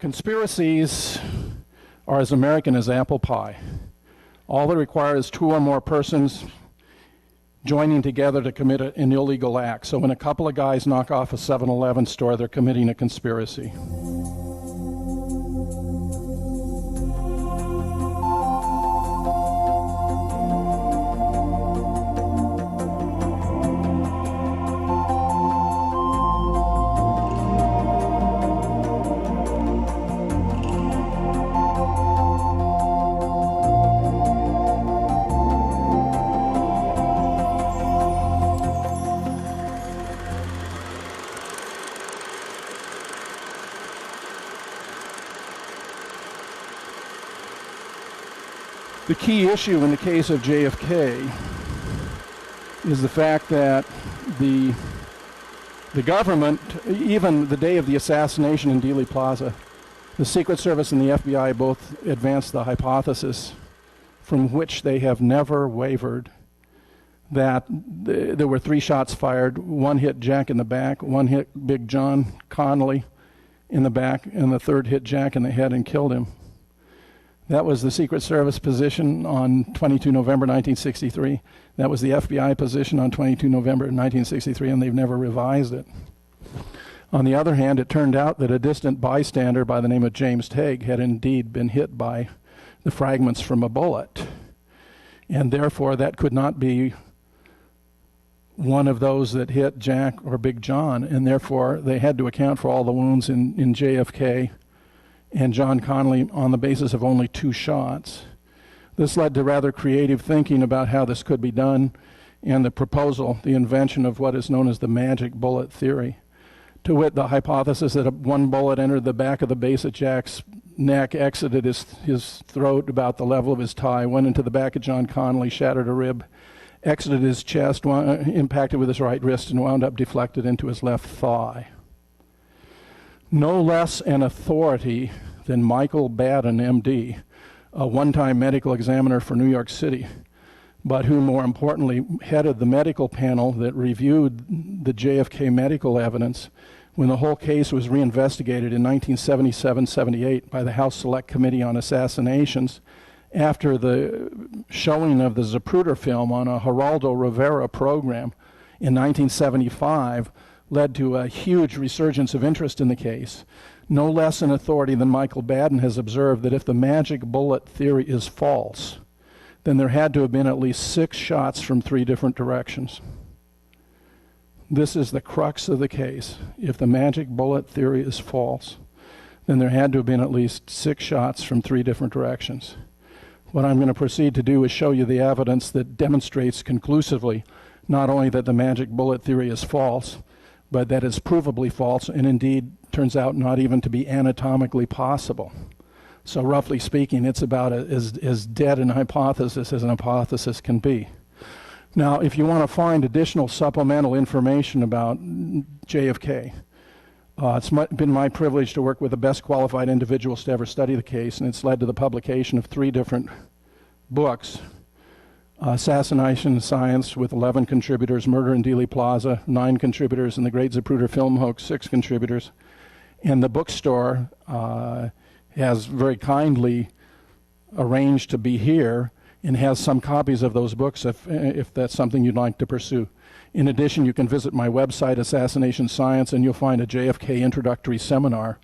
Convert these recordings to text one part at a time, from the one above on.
Conspiracies are as American as apple pie. All they require is two or more persons joining together to commit an illegal act. So when a couple of guys knock off a 7-Eleven store, they're committing a conspiracy. The key issue in the case of JFK is the fact that the government, even the day of the assassination in Dealey Plaza, the Secret Service and the FBI both advanced the hypothesis from which they have never wavered, that there were 3 shots fired. One hit Jack in the back, one hit Big John Connolly in the back, and the third hit Jack in the head and killed him. That was the Secret Service position on 22 November 1963. That was the FBI position on 22 November 1963, and they've never revised it. On the other hand, it turned out that a distant bystander by the name of James Tague had indeed been hit by the fragments from a bullet. And therefore, that could not be one of those that hit Jack or Big John, and therefore they had to account for all the wounds in JFK and John Connolly on the basis of only 2 shots. This led to rather creative thinking about how this could be done, and the proposal, the invention of what is known as the magic bullet theory. To wit, the hypothesis that one bullet entered the back of the base of Jack's neck, exited his throat about the level of his thigh, went into the back of John Connolly, shattered a rib, exited his chest, impacted with his right wrist, and wound up deflected into his left thigh. No less an authority than Michael Baden, MD, a one-time medical examiner for New York City, but who more importantly headed the medical panel that reviewed the JFK medical evidence when the whole case was reinvestigated in 1977-78 by the House Select Committee on Assassinations after the showing of the Zapruder film on a Geraldo Rivera program in 1975 led to a huge resurgence of interest in the case. No less an authority than Michael Baden has observed that if the magic bullet theory is false, then there had to have been at least 6 shots from 3 different directions. This is the crux of the case. If the magic bullet theory is false, then there had to have been at least 6 shots from 3 different directions. What I'm going to proceed to do is show you the evidence that demonstrates conclusively not only that the magic bullet theory is false, but that it's provably false, and indeed turns out not even to be anatomically possible. So roughly speaking, it's about as dead an hypothesis as an hypothesis can be. Now, if you want to find additional supplemental information about JFK, it's been my privilege to work with the best qualified individuals to ever study the case, and it's led to the publication of 3 different books. Assassination Science with 11 contributors, Murder in Dealey Plaza, 9 contributors, and The Great Zapruder Film Hoax, 6 contributors. And the bookstore has very kindly arranged to be here and has some copies of those books if that's something you'd like to pursue. In addition, you can visit my website, Assassination Science, and you'll find a JFK introductory seminar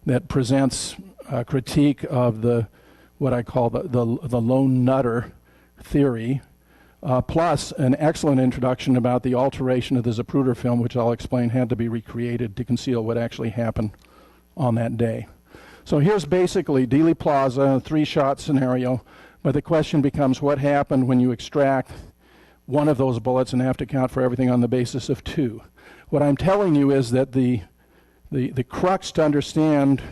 that presents a critique of what I call the lone nutter theory, plus an excellent introduction about the alteration of the Zapruder film, which I'll explain had to be recreated to conceal what actually happened on that day. So here's basically Dealey Plaza, a 3-shot scenario, but the question becomes what happened when you extract one of those bullets and have to account for everything on the basis of 2. What I'm telling you is that the crux to understand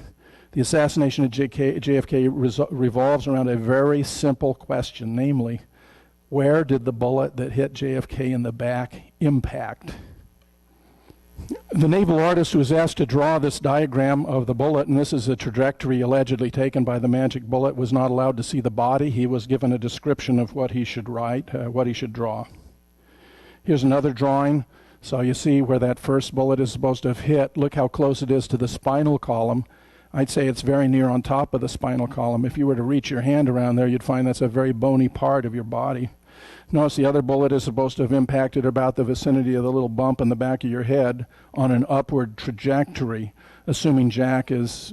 the assassination of JFK revolves around a very simple question, namely, where did the bullet that hit JFK in the back impact? The naval artist who was asked to draw this diagram of the bullet, and this is a trajectory allegedly taken by the magic bullet, was not allowed to see the body. He was given a description of what he should write, what he should draw. Here's another drawing. So you see where that first bullet is supposed to have hit. Look how close it is to the spinal column. I'd say it's very near on top of the spinal column. If you were to reach your hand around there, you'd find that's a very bony part of your body. Notice the other bullet is supposed to have impacted about the vicinity of the little bump in the back of your head on an upward trajectory, assuming Jack's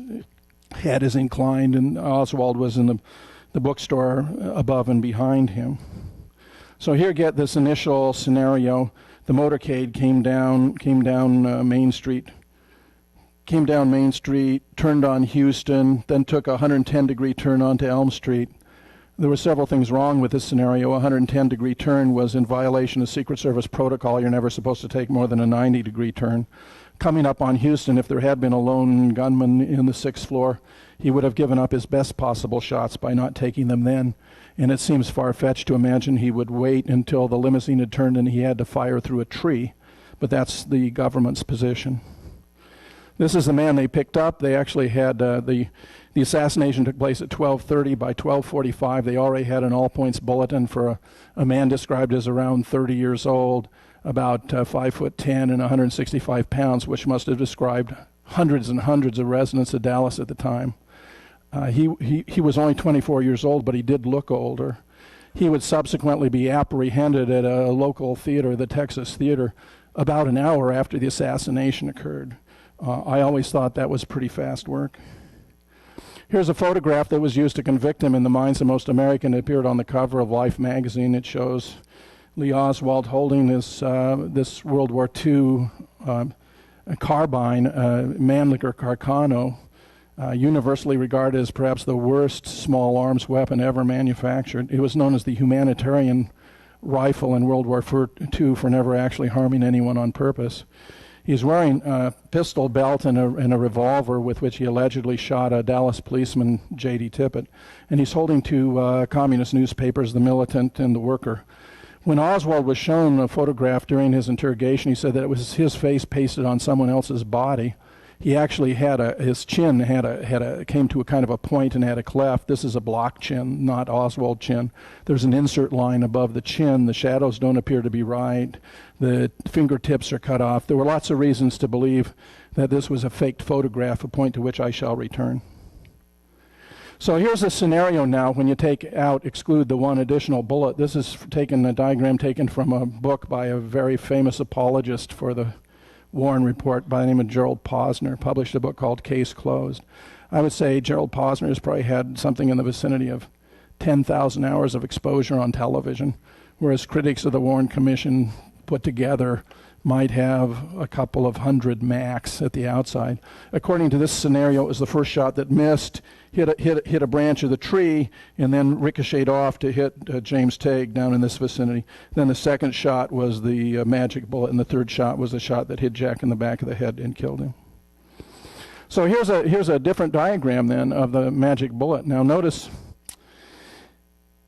head is inclined and Oswald was in the bookstore above and behind him. So here get this initial scenario. The motorcade came down Main Street, turned on Houston, then took a 110-degree turn onto Elm Street. There were several things wrong with this scenario. A 110-degree turn was in violation of Secret Service protocol. You're never supposed to take more than a 90-degree turn. Coming up on Houston, if there had been a lone gunman in the 6th floor, he would have given up his best possible shots by not taking them then. And it seems far-fetched to imagine he would wait until the limousine had turned and he had to fire through a tree. But that's the government's position. This is the man they picked up. They actually had the assassination took place at 12:30. By 12:45, they already had an all-points bulletin for a man described as around 30 years old, about 5'10" and 165 pounds, which must have described hundreds and hundreds of residents of Dallas at the time. He was only 24 years old, but he did look older. He would subsequently be apprehended at a local theater, the Texas Theater, about an hour after the assassination occurred. I always thought that was pretty fast work. Here's a photograph that was used to convict him in the minds of most Americans. It appeared on the cover of Life magazine. It shows Lee Oswald holding this World War II carbine, Mannlicher Carcano, universally regarded as perhaps the worst small arms weapon ever manufactured. It was known as the humanitarian rifle in World War II for never actually harming anyone on purpose. He's wearing a pistol belt and a revolver with which he allegedly shot a Dallas policeman, J.D. Tippit, and he's holding two communist newspapers, The Militant and The Worker. When Oswald was shown a photograph during his interrogation, he said that it was his face pasted on someone else's body. He actually had his chin came to a kind of a point and had a cleft. This is a block chin, not Oswald chin. There's an insert line above the chin. The shadows don't appear to be right. The fingertips are cut off. There were lots of reasons to believe that this was a faked photograph, a point to which I shall return. So here's a scenario now when you exclude the one additional bullet. This is a diagram taken from a book by a very famous apologist for the Warren Report by the name of Gerald Posner, published a book called Case Closed. I would say Gerald Posner has probably had something in the vicinity of 10,000 hours of exposure on television, whereas critics of the Warren Commission put together might have a couple of hundred max at the outside. According to this scenario, it was the first shot that missed, hit a branch of the tree, and then ricocheted off to hit James Tague down in this vicinity. Then the second shot was the magic bullet, and the third shot was the shot that hit Jack in the back of the head and killed him. So here's a different diagram then of the magic bullet. Now notice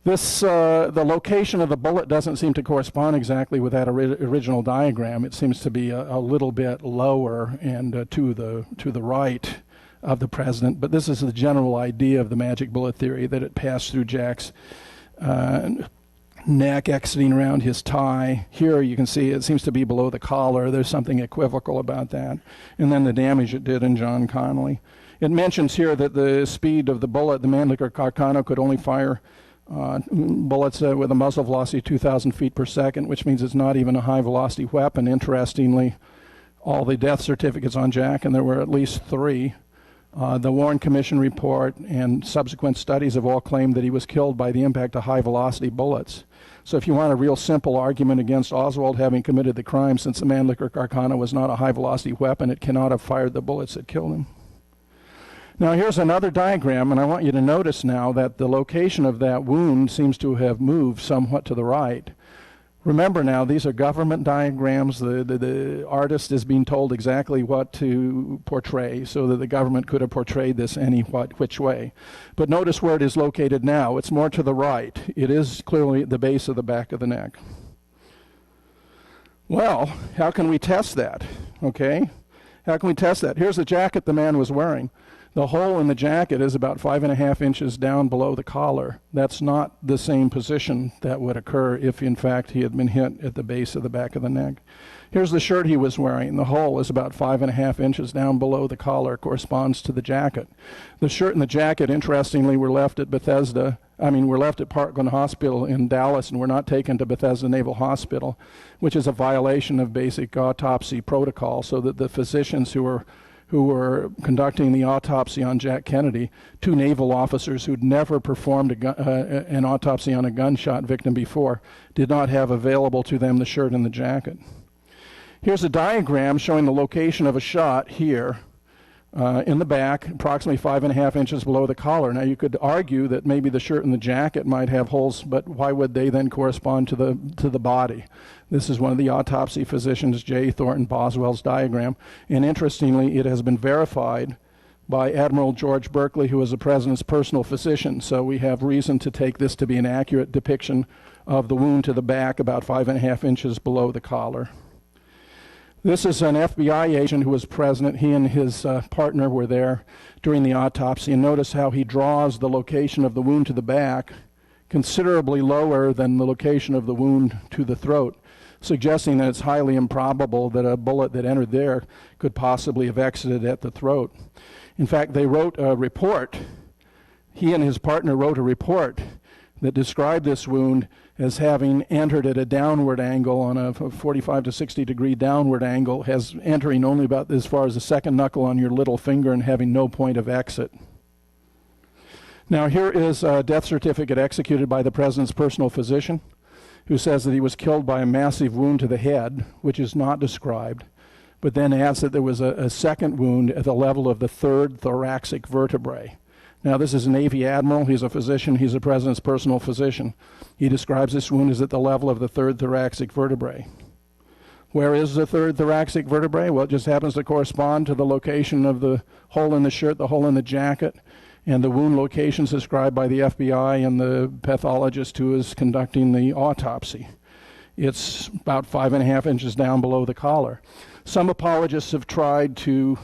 this, the location of the bullet doesn't seem to correspond exactly with that original diagram. It seems to be a little bit lower and to the right of the president. But this is the general idea of the magic bullet theory, that it passed through Jack's neck, exiting around his tie. Here you can see it seems to be below the collar. There's something equivocal about that. And then the damage it did in John Connolly. It mentions here that the speed of the bullet, the Mannlicher Carcano, could only fire bullets with a muzzle velocity of 2,000 feet per second, which means it's not even a high-velocity weapon. Interestingly, all the death certificates on Jack, and there were at least 3, the Warren Commission report and subsequent studies have all claimed that he was killed by the impact of high-velocity bullets. So if you want a real simple argument against Oswald having committed the crime, since the Mannlicher Carcano was not a high-velocity weapon, it cannot have fired the bullets that killed him. Now here's another diagram, and I want you to notice now that the location of that wound seems to have moved somewhat to the right. Remember now, these are government diagrams. The artist is being told exactly what to portray so that the government could have portrayed this which way. But notice where it is located now. It's more to the right. It is clearly at the base of the back of the neck. Well, how can we test that? Okay. How can we test that? Here's the jacket the man was wearing. The hole in the jacket is about 5.5 inches down below the collar. That's not the same position that would occur if, in fact, he had been hit at the base of the back of the neck. Here's the shirt he was wearing. The hole is about 5.5 inches down below the collar, corresponds to the jacket. The shirt and the jacket, interestingly, were left at were left at Parkland Hospital in Dallas and were not taken to Bethesda Naval Hospital, which is a violation of basic autopsy protocol, so that the physicians who were conducting the autopsy on Jack Kennedy, 2 naval officers who'd never performed an autopsy on a gunshot victim before, did not have available to them the shirt and the jacket. Here's a diagram showing the location of a shot here in the back, approximately 5.5 inches below the collar. Now, you could argue that maybe the shirt and the jacket might have holes, but why would they then correspond to the body? This is one of the autopsy physicians, J. Thornton Boswell's diagram, and interestingly, it has been verified by Admiral George Berkeley, who was the president's personal physician. So we have reason to take this to be an accurate depiction of the wound to the back, about 5.5 inches below the collar. This is an FBI agent who was present. He and his partner were there during the autopsy, and notice how he draws the location of the wound to the back considerably lower than the location of the wound to the throat, suggesting that it's highly improbable that a bullet that entered there could possibly have exited at the throat. In fact, they wrote a report. He and his partner wrote a report that described this wound as having entered at a downward angle, on a 45 to 60 degree downward angle, as entering only about as far as the second knuckle on your little finger and having no point of exit. Now, here is a death certificate executed by the president's personal physician, who says that he was killed by a massive wound to the head, which is not described, but then adds that there was a second wound at the level of the 3rd thoracic vertebrae. Now, this is a Navy admiral. He's a physician. He's the president's personal physician. He describes this wound as at the level of the 3rd thoracic vertebrae. Where is the 3rd thoracic vertebrae? Well, it just happens to correspond to the location of the hole in the shirt, the hole in the jacket, and the wound locations described by the FBI and the pathologist who is conducting the autopsy. It's about 5.5 inches down below the collar. Some apologists have tried to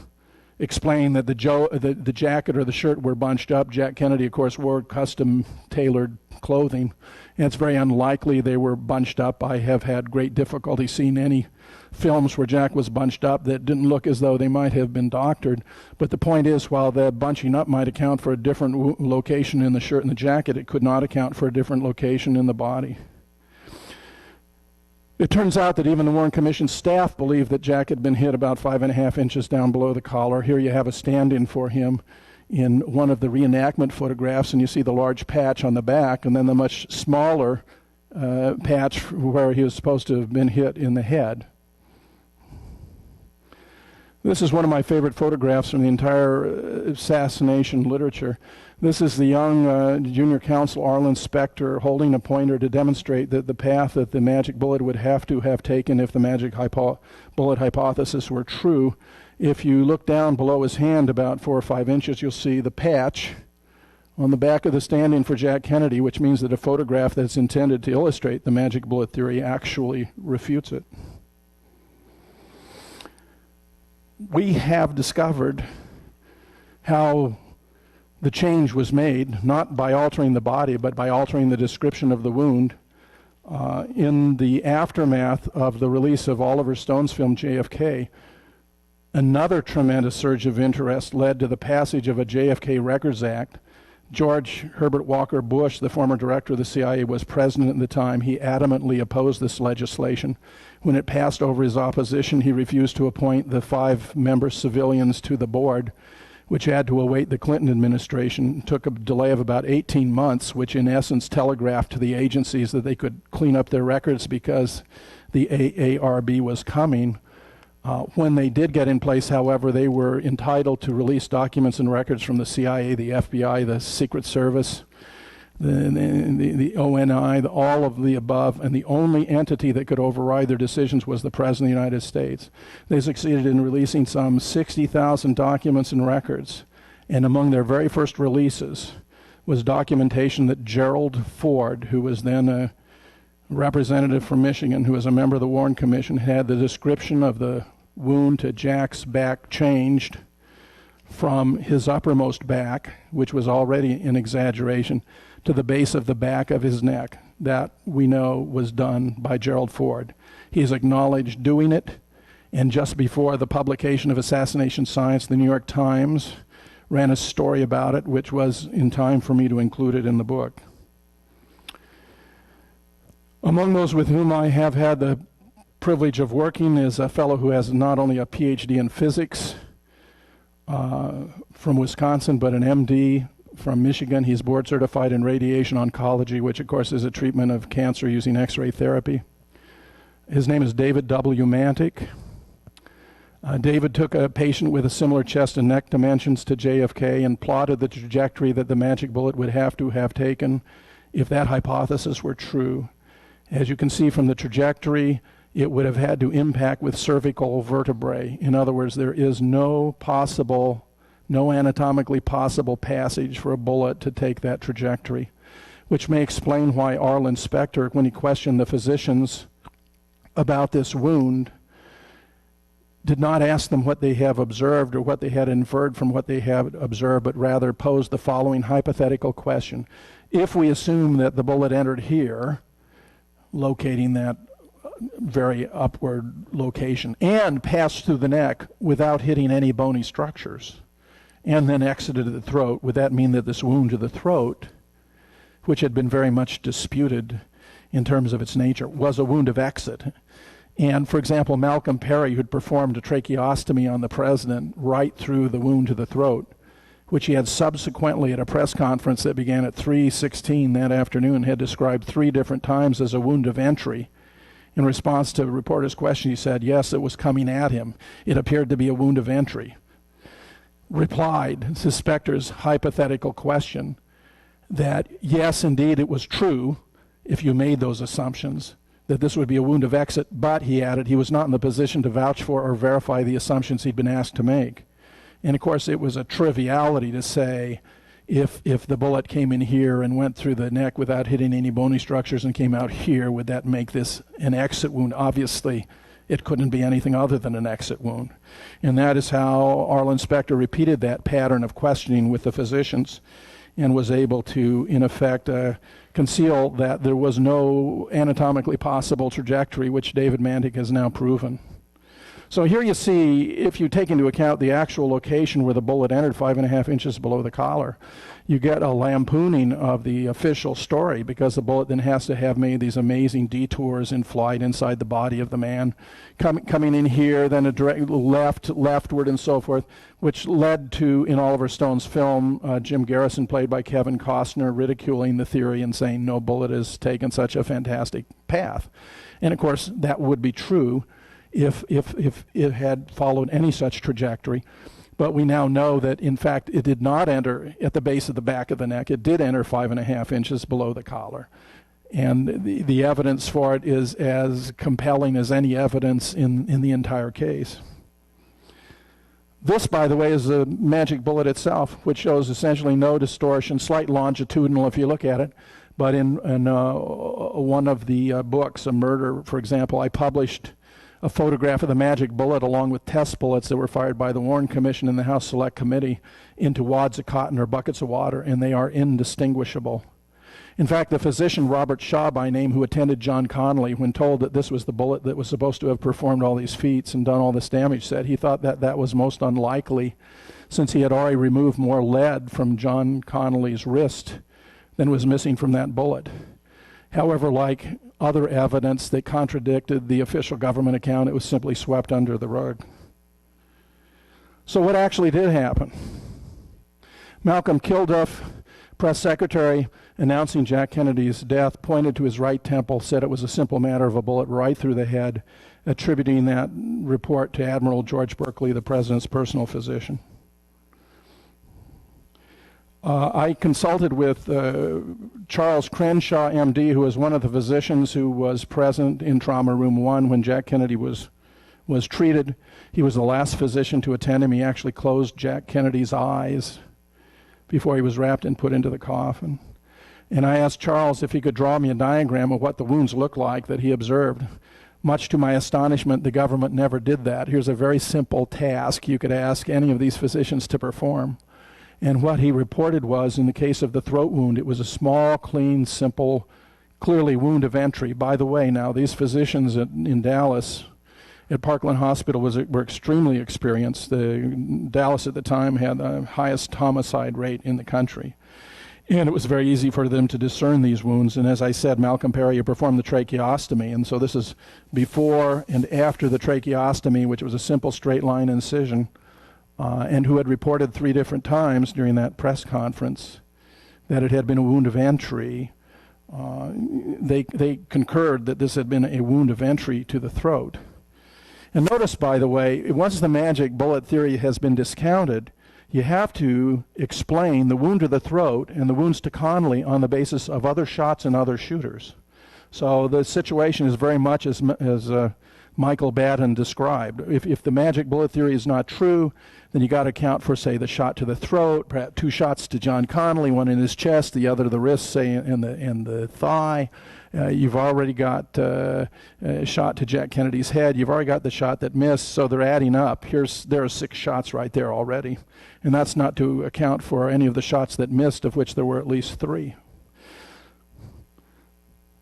explain that the jacket or the shirt were bunched up. Jack Kennedy, of course, wore custom-tailored clothing, and it's very unlikely they were bunched up. I have had great difficulty seeing any films where Jack was bunched up that didn't look as though they might have been doctored. But the point is, while the bunching up might account for a different location in the shirt and the jacket, it could not account for a different location in the body. It turns out that even the Warren Commission staff believed that Jack had been hit about 5.5 inches down below the collar. Here you have a stand-in for him in one of the reenactment photographs, and you see the large patch on the back, and then the much smaller patch where he was supposed to have been hit in the head. This is one of my favorite photographs from the entire assassination literature. This is the young junior counsel Arlen Specter holding a pointer to demonstrate that the path that the magic bullet would have to have taken if the magic bullet hypothesis were true. If you look down below his hand about 4 or 5 inches, you'll see the patch on the back of the stand-in for Jack Kennedy, which means that a photograph that's intended to illustrate the magic bullet theory actually refutes it. We have discovered how the change was made, not by altering the body, but by altering the description of the wound. In the aftermath of the release of Oliver Stone's film JFK, another tremendous surge of interest led to the passage of a JFK Records Act. George Herbert Walker Bush, the former director of the CIA, was president at the time. He adamantly opposed this legislation. When it passed over his opposition, he refused to appoint the 5-member civilians to the board, which had to await the Clinton administration. It took a delay of about 18 months, which in essence telegraphed to the agencies that they could clean up their records because the AARB was coming. When they did get in place, however, they were entitled to release documents and records from the CIA, the FBI, the Secret Service, the ONI, all of the above, and the only entity that could override their decisions was the President of the United States. They succeeded in releasing some 60,000 documents and records, and among their very first releases was documentation that Gerald Ford, who was then a representative from Michigan, who was a member of the Warren Commission, had the description of the wound to Jack's back changed from his uppermost back, which was already an exaggeration, to the base of the back of his neck. That we know was done by Gerald Ford. He has acknowledged doing it, and just before the publication of Assassination Science, the New York Times ran a story about it, which was in time for me to include it in the book. Among those with whom I have had the privilege of working is a fellow who has not only a PhD in physics from Wisconsin, but an MD from Michigan. He's board certified in radiation oncology, which of course is a treatment of cancer using X-ray therapy. His name is David W. Mantic. David took a patient with a similar chest and neck dimensions to JFK and plotted the trajectory that the magic bullet would have to have taken if that hypothesis were true. As you can see from the trajectory, it would have had to impact with cervical vertebrae. In other words, there is no anatomically possible passage for a bullet to take that trajectory, which may explain why Arlen Specter, when he questioned the physicians about this wound, did not ask them what they have observed or what they had inferred from what they have observed, but rather posed the following hypothetical question. If we assume that the bullet entered here, locating that very upward location, and passed through the neck without hitting any bony structures, and then exited the throat, would that mean that this wound to the throat, which had been very much disputed in terms of its nature, was a wound of exit? And, for example, Malcolm Perry, who'd performed a tracheostomy on the president right through the wound to the throat, which he had subsequently at a press conference that began at 3:16 that afternoon, had described 3 different times as a wound of entry. In response to a reporter's question, he said, yes, it was coming at him. It appeared to be a wound of entry. Replied to Specter's hypothetical question that, yes, indeed, it was true, if you made those assumptions, that this would be a wound of exit, but, he added, he was not in the position to vouch for or verify the assumptions he'd been asked to make. And, of course, it was a triviality to say if the bullet came in here and went through the neck without hitting any bony structures and came out here, would that make this an exit wound? Obviously, it couldn't be anything other than an exit wound. And that is how Arlen Specter repeated that pattern of questioning with the physicians and was able to, in effect, conceal that there was no anatomically possible trajectory, which David Mantic has now proven. So here you see, if you take into account the actual location where the bullet entered, 5.5 inches below the collar, you get a lampooning of the official story, because the bullet then has to have made these amazing detours in flight inside the body of the man, coming in here, then a direct leftward, and so forth, which led to, in Oliver Stone's film, Jim Garrison, played by Kevin Costner, ridiculing the theory and saying no bullet has taken such a fantastic path. And of course, that would be true if it had followed any such trajectory. But we now know that, in fact, it did not enter at the base of the back of the neck. It did enter 5.5 inches below the collar. And the evidence for it is as compelling as any evidence in the entire case. This, by the way, is the magic bullet itself, which shows essentially no distortion, slight longitudinal if you look at it. But in one of the books, A Murder, for example, I published a photograph of the magic bullet along with test bullets that were fired by the Warren Commission and the House Select Committee into wads of cotton or buckets of water, and they are indistinguishable. In fact, the physician Robert Shaw by name, who attended John Connolly, when told that this was the bullet that was supposed to have performed all these feats and done all this damage, said he thought that that was most unlikely, since he had already removed more lead from John Connolly's wrist than was missing from that bullet. However, like other evidence that contradicted the official government account, it was simply swept under the rug. So what actually did happen? Malcolm Kilduff, press secretary, announcing Jack Kennedy's death, pointed to his right temple, said it was a simple matter of a bullet right through the head, attributing that report to Admiral George Berkeley, the president's personal physician. I consulted with Charles Crenshaw, MD, who was one of the physicians who was present in Trauma Room 1 when Jack Kennedy was treated. He was the last physician to attend him. He actually closed Jack Kennedy's eyes before he was wrapped and put into the coffin. And I asked Charles if he could draw me a diagram of what the wounds looked like that he observed. Much to my astonishment, the government never did that. Here's a very simple task you could ask any of these physicians to perform. And what he reported was, in the case of the throat wound, it was a small, clean, simple, clearly wound of entry. By the way, now, these physicians in Dallas at Parkland Hospital were extremely experienced. Dallas at the time had the highest homicide rate in the country. And it was very easy for them to discern these wounds. And as I said, Malcolm Perry performed the tracheostomy. And so this is before and after the tracheostomy, which was a simple straight line incision, and who had reported 3 different times during that press conference that it had been a wound of entry. They concurred that this had been a wound of entry to the throat. And notice, by the way, once the magic bullet theory has been discounted, you have to explain the wound to the throat and the wounds to Connolly on the basis of other shots and other shooters. So the situation is very much as Michael Batten described. If the magic bullet theory is not true, then you got to account for, say, the shot to the throat, perhaps 2 shots to John Connolly, one in his chest, the other to the wrist, say, in the thigh. You've already got a shot to Jack Kennedy's head. You've already got the shot that missed, so they're adding up. There are 6 shots right there already. And that's not to account for any of the shots that missed, of which there were at least 3.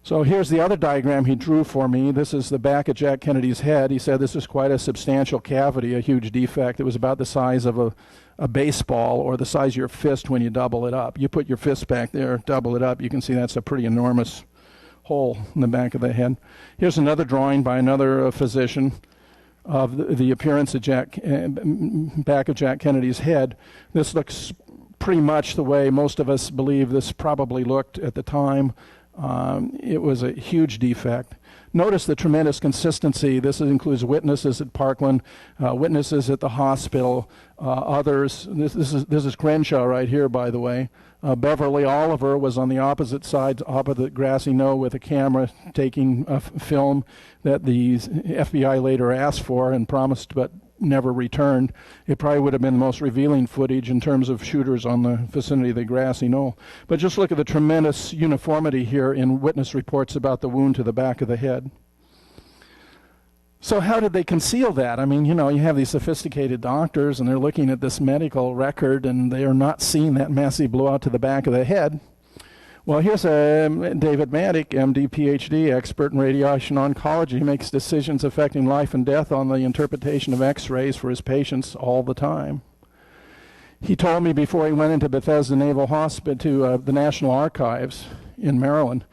So here's the other diagram he drew for me. This is the back of Jack Kennedy's head. He said this is quite a substantial cavity, a huge defect. It was about the size of a baseball, or the size of your fist when you double it up. You put your fist back there, double it up, you can see that's a pretty enormous hole in the back of the head. Here's another drawing by another physician of the appearance of back of Jack Kennedy's head. This looks pretty much the way most of us believe this probably looked at the time. It was a huge defect. Notice the tremendous consistency. This includes witnesses at Parkland, witnesses at the hospital, others. This is Crenshaw right here, by the way. Beverly Oliver was on the opposite side, opposite grassy knoll, with a camera taking a film that the FBI later asked for and promised but never returned. It probably would have been the most revealing footage in terms of shooters on the vicinity of the grassy knoll. But just look at the tremendous uniformity here in witness reports about the wound to the back of the head. So how did they conceal that? I mean, you have these sophisticated doctors, and they're looking at this medical record, and they are not seeing that massive blowout to the back of the head. Well, here's David Maddock, MD, PhD, expert in radiation oncology. He makes decisions affecting life and death on the interpretation of X-rays for his patients all the time. He told me before he went into Bethesda Naval Hospital to the National Archives in Maryland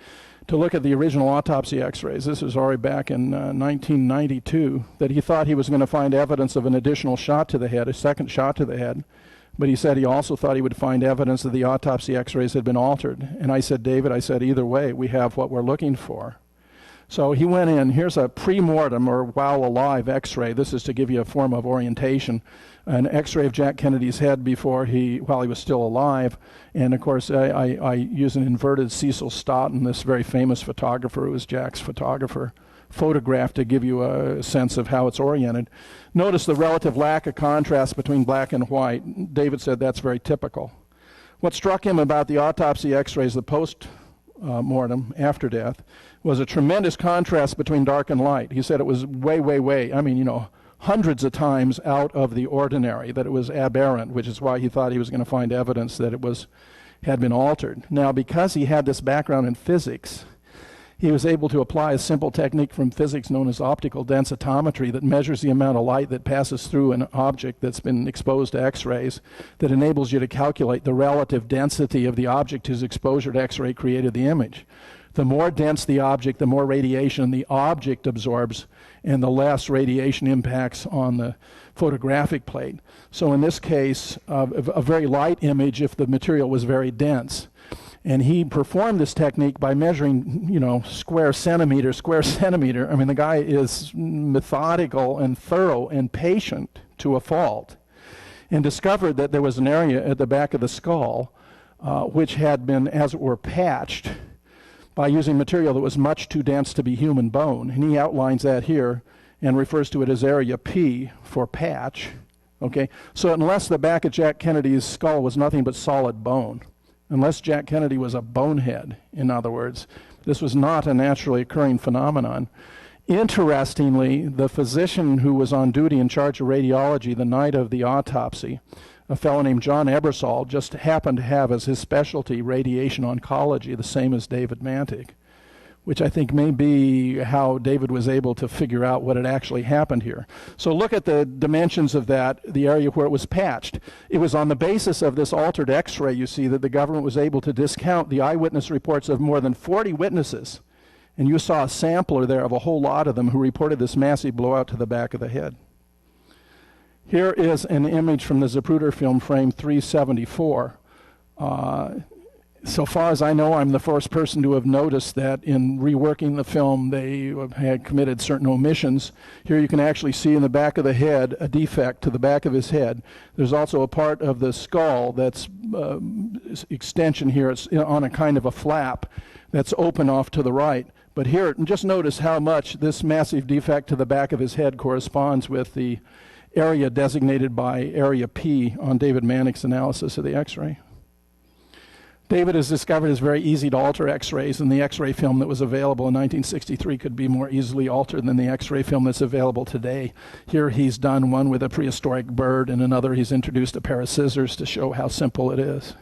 to look at the original autopsy X-rays. This was already back in 1992, that he thought he was going to find evidence of an additional shot to the head, a second shot to the head. But he said he also thought he would find evidence that the autopsy X-rays had been altered. And I said, David, either way, we have what we're looking for. So he went in. Here's a pre-mortem, or while alive, X-ray. This is to give you a form of orientation. An X-ray of Jack Kennedy's head while he was still alive. And of course, I use an inverted Cecil Stoughton, this very famous photographer who was Jack's photographer, photograph to give you a sense of how it's oriented. Notice the relative lack of contrast between black and white. David said that's very typical. What struck him about the autopsy X-rays, the post-mortem, after death, was a tremendous contrast between dark and light. He said it was way, hundreds of times out of the ordinary, that it was aberrant, which is why he thought he was going to find evidence that it had been altered. Now, because he had this background in physics, he was able to apply a simple technique from physics known as optical densitometry that measures the amount of light that passes through an object that's been exposed to X-rays, that enables you to calculate the relative density of the object whose exposure to X-ray created the image. The more dense the object, the more radiation the object absorbs, and the less radiation impacts on the photographic plate. So in this case, a very light image if the material was very dense. And he performed this technique by measuring, square centimeter. I mean, the guy is methodical and thorough and patient to a fault, and discovered that there was an area at the back of the skull which had been, as it were, patched by using material that was much too dense to be human bone. And he outlines that here and refers to it as area P for patch. Okay, so unless the back of Jack Kennedy's skull was nothing but solid bone, unless Jack Kennedy was a bonehead, in other words, this was not a naturally occurring phenomenon. Interestingly, the physician who was on duty in charge of radiology the night of the autopsy, a fellow named John Ebersol, just happened to have as his specialty radiation oncology, the same as David Mantic, which I think may be how David was able to figure out what had actually happened here. So look at the dimensions of that, the area where it was patched. It was on the basis of this altered X-ray, you see, that the government was able to discount the eyewitness reports of more than 40 witnesses. And you saw a sampler there of a whole lot of them who reported this massive blowout to the back of the head. Here is an image from the Zapruder film, frame 374. So far as I know, I'm the first person to have noticed that in reworking the film, they had committed certain omissions. Here you can actually see in the back of the head a defect to the back of his head. There's also a part of the skull that's extension here. It's on a kind of a flap that's open off to the right. But here, just notice how much this massive defect to the back of his head corresponds with the area designated by area P on David Mantic's analysis of the X-ray. David has discovered it's very easy to alter X-rays, and the X-ray film that was available in 1963 could be more easily altered than the X-ray film that's available today. Here he's done one with a prehistoric bird, and another he's introduced a pair of scissors to show how simple it is.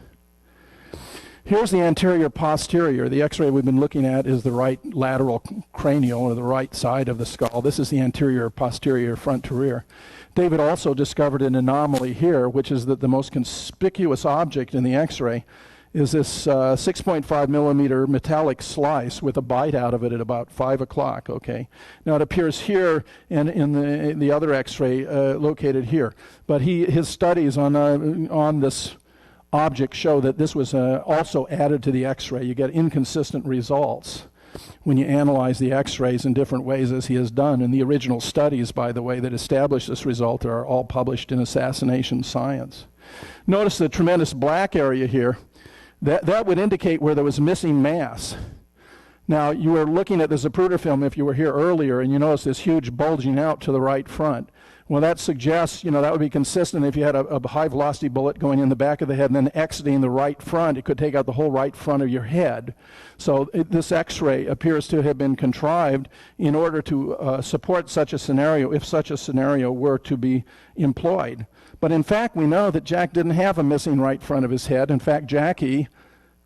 Here's the anterior posterior. The X-ray we've been looking at is the right lateral cranial, or the right side of the skull. This is the anterior posterior front to rear. David also discovered an anomaly here, which is that the most conspicuous object in the X-ray is this 6.5 millimeter metallic slice with a bite out of it at about 5 o'clock, okay? Now it appears here and in the other X-ray located here. But his studies on this object show that this was also added to the X-ray. You get inconsistent results when you analyze the X-rays in different ways, as he has done. And the original studies, by the way, that established this result are all published in Assassination Science. Notice the tremendous black area here. That would indicate where there was missing mass. Now, you were looking at the Zapruder film if you were here earlier, and you notice this huge bulging out to the right front. Well, that suggests, that would be consistent if you had a high-velocity bullet going in the back of the head and then exiting the right front. It could take out the whole right front of your head. So this X-ray appears to have been contrived in order to support such a scenario, if such a scenario were to be employed. But in fact, we know that Jack didn't have a missing right front of his head. In fact, Jackie,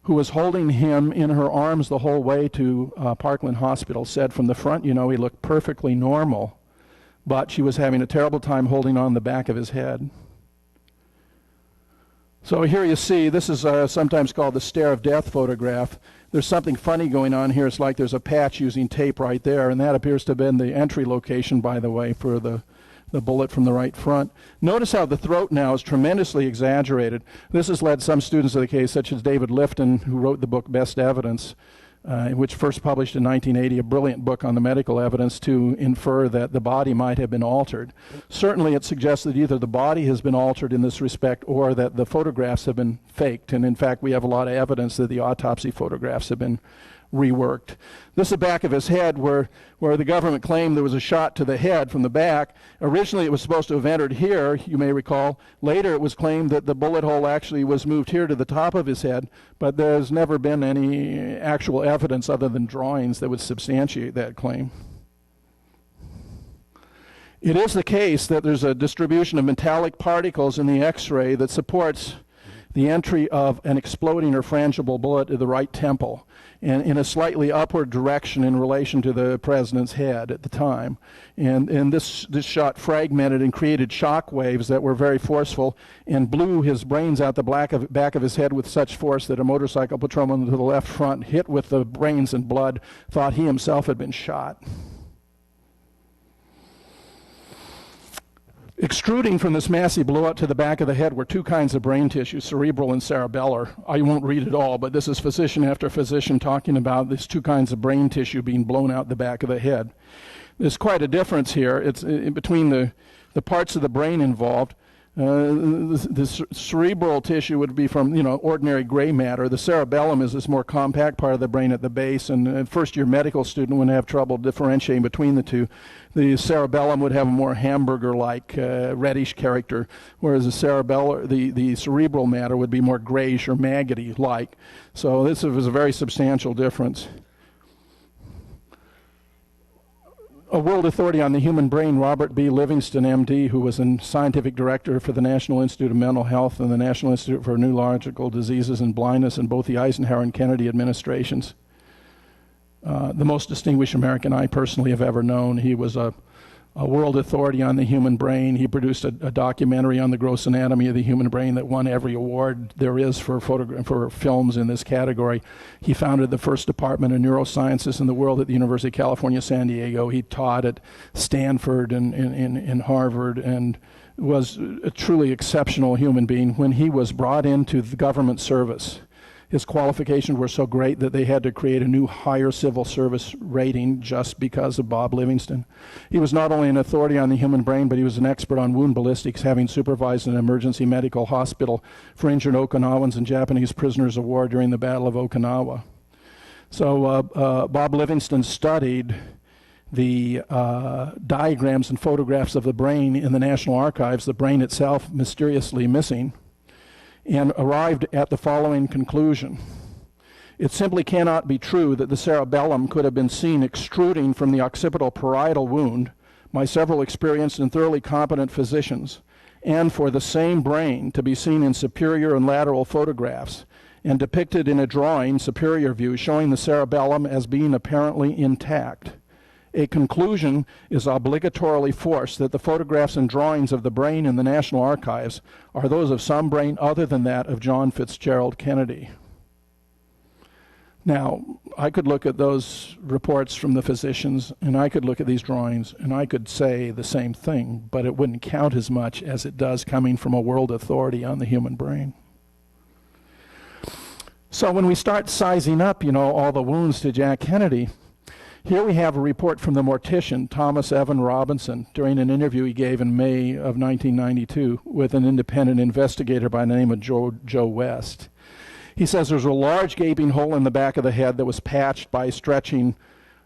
who was holding him in her arms the whole way to Parkland Hospital, said from the front, he looked perfectly normal, but she was having a terrible time holding on the back of his head. So here you see, this is sometimes called the stare of death photograph. There's something funny going on here. It's like there's a patch using tape right there, and that appears to have been the entry location, by the way, for the bullet from the right front. Notice how the throat now is tremendously exaggerated. This has led some students of the case, such as David Lifton, who wrote the book Best Evidence, which first published in 1980, a brilliant book on the medical evidence, to infer that the body might have been altered. Certainly it suggests that either the body has been altered in this respect or that the photographs have been faked. And in fact, we have a lot of evidence that the autopsy photographs have been reworked. This is the back of his head where the government claimed there was a shot to the head from the back. Originally it was supposed to have entered here, you may recall. Later it was claimed that the bullet hole actually was moved here to the top of his head, but there's never been any actual evidence other than drawings that would substantiate that claim. It is the case that there's a distribution of metallic particles in the X-ray that supports the entry of an exploding or frangible bullet to the right temple, and in a slightly upward direction in relation to the president's head at the time. And this shot fragmented and created shock waves that were very forceful and blew his brains out the back of his head with such force that a motorcycle patrolman to the left front, hit with the brains and blood, thought he himself had been shot. Extruding from this massive blowout to the back of the head were two kinds of brain tissue, cerebral and cerebellar. I won't read it all, but this is physician after physician talking about these two kinds of brain tissue being blown out the back of the head. There's quite a difference here. It's in between the parts of the brain involved. The cerebral tissue would be from ordinary gray matter. The cerebellum is this more compact part of the brain at the base, and a first-year medical student would have trouble differentiating between the two. The cerebellum would have a more hamburger-like reddish character, whereas the cerebral matter would be more grayish or maggoty-like. So this was a very substantial difference. a world authority on the human brain, Robert B. Livingston, MD, who was a scientific director for the National Institute of Mental Health and the National Institute for Neurological Diseases and Blindness in both the Eisenhower and Kennedy administrations. The most distinguished American I personally have ever known. He was a world authority on the human brain. He produced a documentary on the gross anatomy of the human brain that won every award there is for films in this category. He founded the first department of neurosciences in the world at the University of California, San Diego. He taught at Stanford and in Harvard, and was a truly exceptional human being. When he was brought into the government service, his qualifications were so great that they had to create a new higher civil service rating just because of Bob Livingston. He was not only an authority on the human brain, but he was an expert on wound ballistics, having supervised an emergency medical hospital for injured Okinawans and Japanese prisoners of war during the Battle of Okinawa. So Bob Livingston studied the diagrams and photographs of the brain in the National Archives, the brain itself mysteriously missing, and arrived at the following conclusion. It simply cannot be true that the cerebellum could have been seen extruding from the occipital parietal wound by several experienced and thoroughly competent physicians, and for the same brain to be seen in superior and lateral photographs and depicted in a drawing, superior view, showing the cerebellum as being apparently intact. A conclusion is obligatorily forced that the photographs and drawings of the brain in the National Archives are those of some brain other than that of John Fitzgerald Kennedy. Now, I could look at those reports from the physicians, and I could look at these drawings, and I could say the same thing, but it wouldn't count as much as it does coming from a world authority on the human brain. So when we start sizing up, all the wounds to Jack Kennedy, here we have a report from the mortician, Thomas Evan Robinson, during an interview he gave in May of 1992 with an independent investigator by the name of Joe West. He says there's a large gaping hole in the back of the head that was patched by stretching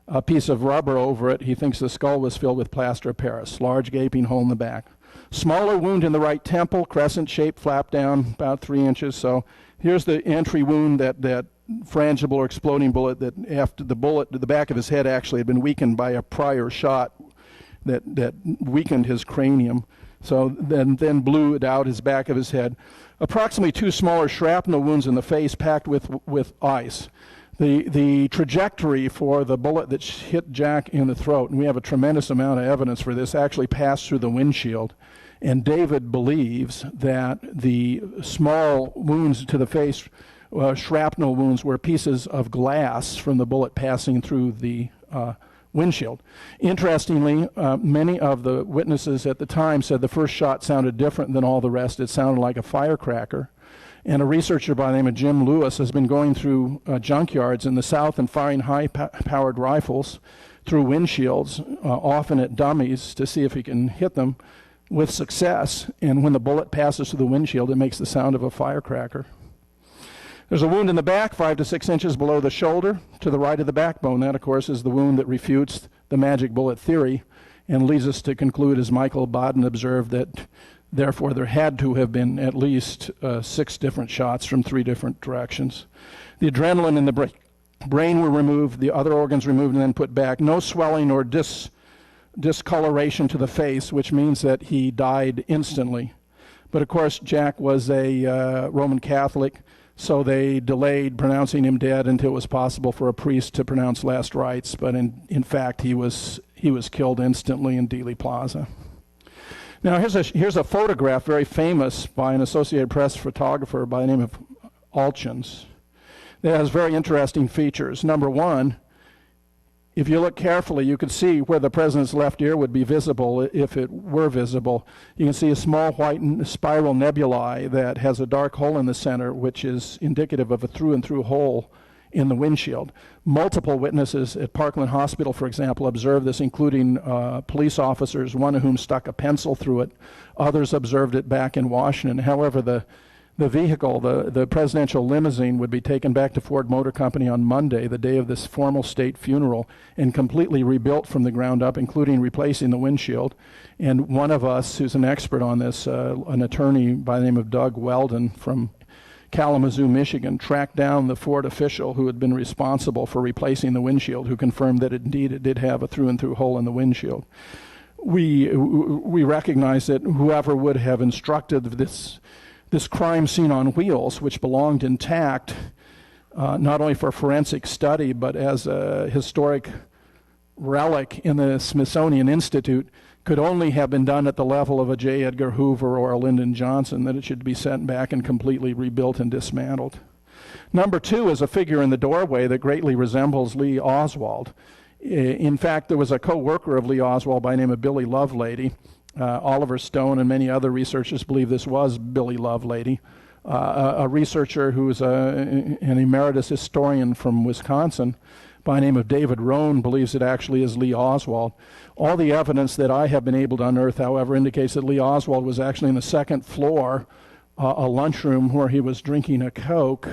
a piece of rubber over it. He thinks the skull was filled with plaster of Paris. Large gaping hole in the back. Smaller wound in the right temple, crescent-shaped, flap down about 3 inches. So here's the entry wound, that frangible or exploding bullet that after the bullet to the back of his head actually had been weakened by a prior shot that weakened his cranium. So then blew it out his back of his head. Approximately 2 smaller shrapnel wounds in the face packed with ice. The trajectory for the bullet that hit Jack in the throat, and we have a tremendous amount of evidence for this, actually passed through the windshield. And David believes that the small wounds to the face, shrapnel wounds, were pieces of glass from the bullet passing through the windshield. Interestingly, many of the witnesses at the time said the first shot sounded different than all the rest. It sounded like a firecracker. And a researcher by the name of Jim Lewis has been going through junkyards in the South and firing high-powered rifles through windshields, often at dummies, to see if he can hit them with success. And when the bullet passes through the windshield, it makes the sound of a firecracker. There's a wound in the back, 5 to 6 inches below the shoulder, to the right of the backbone. That, of course, is the wound that refutes the magic bullet theory and leads us to conclude, as Michael Baden observed, that therefore there had to have been at least 6 different shots from 3 different directions. The adrenaline and the brain were removed, the other organs removed and then put back. No swelling or discoloration to the face, which means that he died instantly. But of course, Jack was a Roman Catholic, so they delayed pronouncing him dead until it was possible for a priest to pronounce last rites. But in fact, he was killed instantly in Dealey Plaza. Now here's a photograph, very famous, by an Associated Press photographer by the name of Alchins, that has very interesting features. Number one, if you look carefully, you can see where the president's left ear would be visible if it were visible. You can see a small white spiral nebulae that has a dark hole in the center, which is indicative of a through-and-through hole in the windshield. Multiple witnesses at Parkland Hospital, for example, observed this, including police officers, one of whom stuck a pencil through it. Others observed it back in Washington. However, the vehicle, the presidential limousine, would be taken back to Ford Motor Company on Monday, the day of this formal state funeral, and completely rebuilt from the ground up, including replacing the windshield. And one of us, who's an expert on this, an attorney by the name of Doug Weldon from Kalamazoo, Michigan, tracked down the Ford official who had been responsible for replacing the windshield, who confirmed that indeed it did have a through-and-through hole in the windshield. We recognize that whoever would have instructed this crime scene on wheels, which belonged intact, not only for forensic study, but as a historic relic in the Smithsonian Institute, could only have been done at the level of a J. Edgar Hoover or a Lyndon Johnson, that it should be sent back and completely rebuilt and dismantled. Number two is a figure in the doorway that greatly resembles Lee Oswald. In fact, there was a co-worker of Lee Oswald by the name of Billy Lovelady. Oliver Stone and many other researchers believe this was Billy Lovelady, a researcher who is an emeritus historian from Wisconsin by the name of David Rohn believes it actually is Lee Oswald. All the evidence that I have been able to unearth, however, indicates that Lee Oswald was actually in the second floor, a lunchroom where he was drinking a Coke.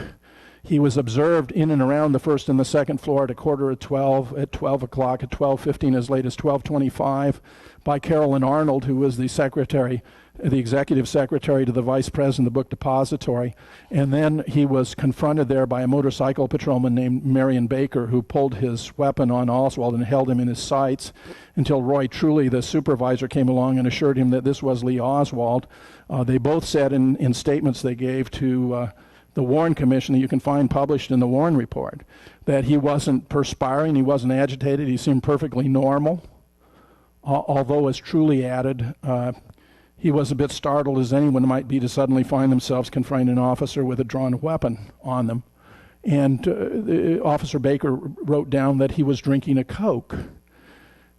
He was observed in and around the first and the second floor at a quarter of 12, at 12 o'clock, at 12:15, as late as 12:25, by Carolyn Arnold, who was the secretary, the executive secretary to the vice president of the book depository. And then he was confronted there by a motorcycle patrolman named Marion Baker, who pulled his weapon on Oswald and held him in his sights until Roy Truly, the supervisor, came along and assured him that this was Lee Oswald. They both said in statements they gave to the Warren Commission that you can find published in the Warren Report, that he wasn't perspiring, he wasn't agitated, he seemed perfectly normal. Although, as Truly added, he was a bit startled, as anyone might be, to suddenly find themselves confronting an officer with a drawn weapon on them. And Officer Baker wrote down that he was drinking a Coke.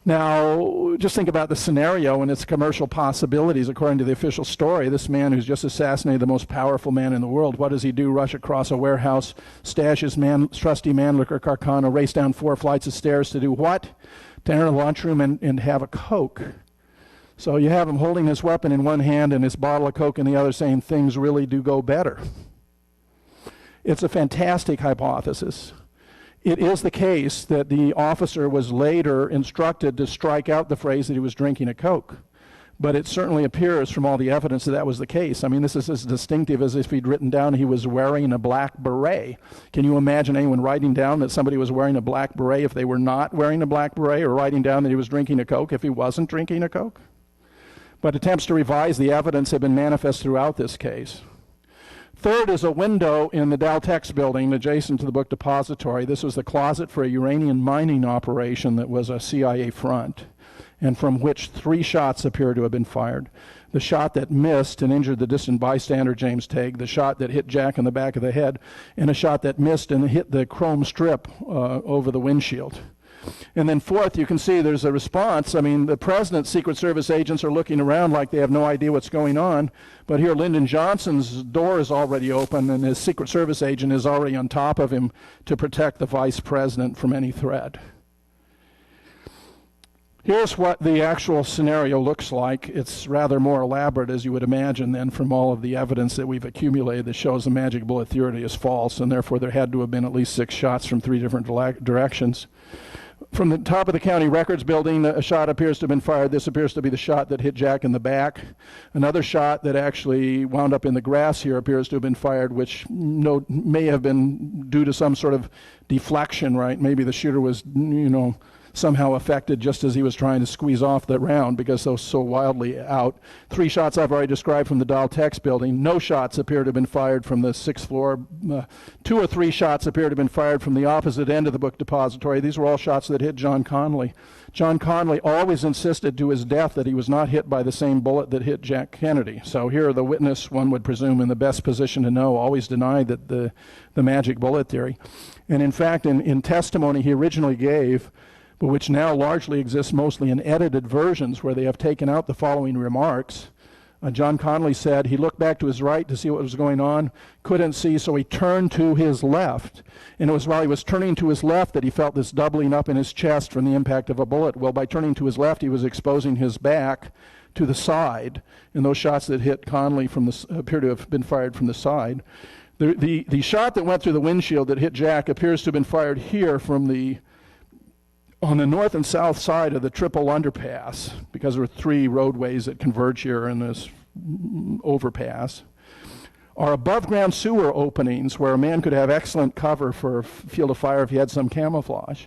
Now, just think about the scenario and its commercial possibilities. According to the official story, this man who's just assassinated the most powerful man in the world, what does he do? Rush across a warehouse, stash his trusty Mannlicher Carcano, race down 4 flights of stairs to do what? To enter the lunchroom and have a Coke. So you have him holding his weapon in one hand and his bottle of Coke in the other, saying things really do go better. It's a fantastic hypothesis. It is the case that the officer was later instructed to strike out the phrase that he was drinking a Coke. But it certainly appears from all the evidence that that was the case. I mean, this is as distinctive as if he'd written down he was wearing a black beret. Can you imagine anyone writing down that somebody was wearing a black beret if they were not wearing a black beret, or writing down that he was drinking a Coke if he wasn't drinking a Coke? But attempts to revise the evidence have been manifest throughout this case. Third is a window in the Daltex building adjacent to the book depository. This was the closet for a uranium mining operation that was a CIA front, and from which 3 shots appear to have been fired. The shot that missed and injured the distant bystander, James Tague, the shot that hit Jack in the back of the head, and a shot that missed and hit the chrome strip over the windshield. And then fourth, you can see there's a response. I mean, the president's Secret Service agents are looking around like they have no idea what's going on. But here, Lyndon Johnson's door is already open, and his Secret Service agent is already on top of him to protect the vice president from any threat. Here's what the actual scenario looks like. It's rather more elaborate, as you would imagine, than from all of the evidence that we've accumulated that shows the magic bullet theory is false, and therefore there had to have been at least 6 shots from 3 different directions. From the top of the county records building, a shot appears to have been fired. This appears to be the shot that hit Jack in the back. Another shot that actually wound up in the grass here appears to have been fired, which may have been due to some sort of deflection, right? Maybe the shooter was, somehow affected just as he was trying to squeeze off the round because they were so wildly out. 3 shots I've already described from the Daltex building. No shots appear to have been fired from the 6th floor. 2 or 3 shots appear to have been fired from the opposite end of the book depository. These were all shots that hit John Connally. John Connally always insisted to his death that he was not hit by the same bullet that hit Jack Kennedy. So here the witness, one would presume, in the best position to know, always denied that the magic bullet theory. And in fact, in testimony he originally gave, but which now largely exists mostly in edited versions where they have taken out the following remarks. John Connally said he looked back to his right to see what was going on, couldn't see, so he turned to his left. And it was while he was turning to his left that he felt this doubling up in his chest from the impact of a bullet. Well, by turning to his left, he was exposing his back to the side, and those shots that hit Connally appear to have been fired from the side. The shot that went through the windshield that hit Jack appears to have been fired here on the north and south side of the triple underpass, because there are 3 roadways that converge here in this overpass. are above-ground sewer openings where a man could have excellent cover for a field of fire if he had some camouflage.